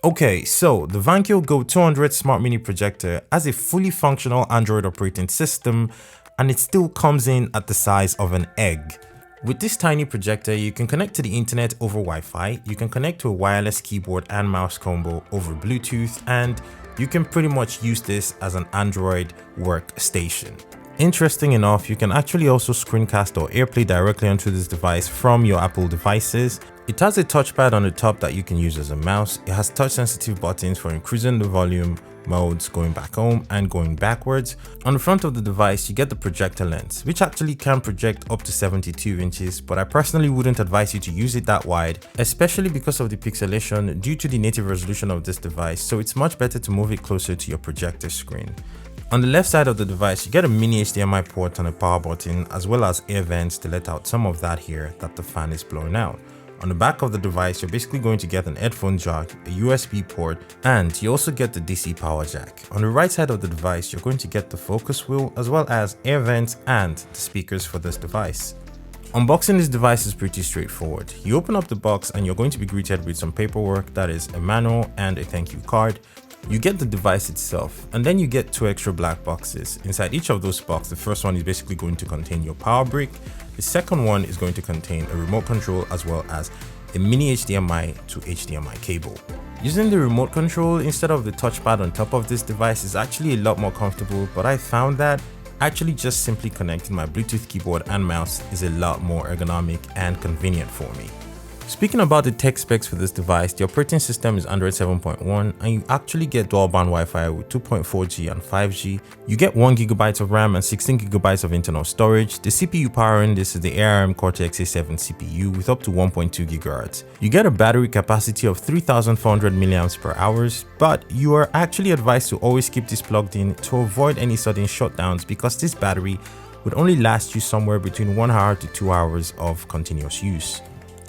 Okay, so the Vankyo Go 200 Smart Mini Projector has a fully functional Android operating system, and it still comes in at the size of an egg. With this tiny projector, you can connect to the internet over Wi-Fi, you can connect to a wireless keyboard and mouse combo over Bluetooth, and you can pretty much use this as an Android workstation. Interesting enough, you can actually also screencast or AirPlay directly onto this device from your Apple devices. It has a touchpad on the top that you can use as a mouse. It has touch sensitive buttons for increasing the volume modes, going back home and going backwards. On the front of the device, you get the projector lens, which actually can project up to 72 inches, but I personally wouldn't advise you to use it that wide, especially because of the pixelation due to the native resolution of this device, so it's much better to move it closer to your projector screen. On the left side of the device, you get a mini HDMI port and a power button, as well as air vents to let out some of that here that the fan is blowing out. On the back of the device, you're basically going to get an headphone jack, a USB port, and you also get the DC power jack. On the right side of the device, you're going to get the focus wheel, as well as air vents and the speakers for this device. Unboxing this device is pretty straightforward. You open up the box and you're going to be greeted with some paperwork, that is a manual and a thank you card. You get the device itself, and then you get two extra black boxes. Inside each of those boxes, the first one is basically going to contain your power brick. The second one is going to contain a remote control as well as a mini HDMI to HDMI cable. Using the remote control instead of the touchpad on top of this device is actually a lot more comfortable, but I found that actually just simply connecting my Bluetooth keyboard and mouse is a lot more ergonomic and convenient for me. Speaking about the tech specs for this device, the operating system is Android 7.1 and you actually get dual band Wi-Fi with 2.4G and 5G. You get 1GB of RAM and 16GB of internal storage. The CPU powering this is the ARM Cortex A7 CPU with up to 1.2 GHz. You get a battery capacity of 3400 mAh, but you are actually advised to always keep this plugged in to avoid any sudden shutdowns, because this battery would only last you somewhere between 1 hour to 2 hours of continuous use.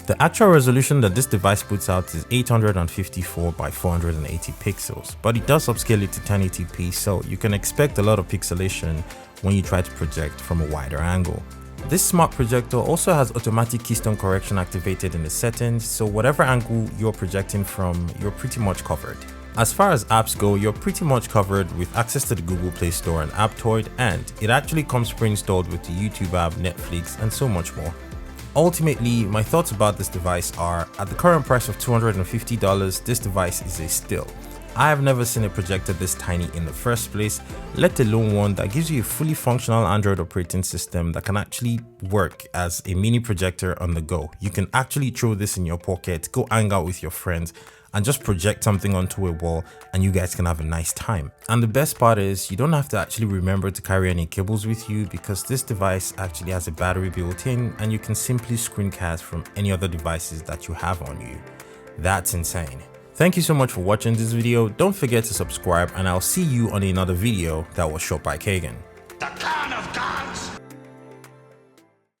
The actual resolution that this device puts out is 854 by 480 pixels, but it does upscale it to 1080p, so you can expect a lot of pixelation when you try to project from a wider angle. This smart projector also has automatic keystone correction activated in the settings, so whatever angle you're projecting from, you're pretty much covered. As far as apps go, you're pretty much covered with access to the Google Play Store and Aptoid, and it actually comes pre-installed with the YouTube app, Netflix, and so much more. Ultimately, my thoughts about this device are, at the current price of $250, this device is a steal. I have never seen a projector this tiny in the first place, let alone one that gives you a fully functional Android operating system that can actually work as a mini projector on the go. You can actually throw this in your pocket, go hang out with your friends, and just project something onto a wall and you guys can have a nice time. And the best part is you don't have to actually remember to carry any cables with you, because this device actually has a battery built in and you can simply screencast from any other devices that you have on you. That's insane. Thank you so much for watching this video. Don't forget to subscribe and I'll see you on another video that was shot by Kagan.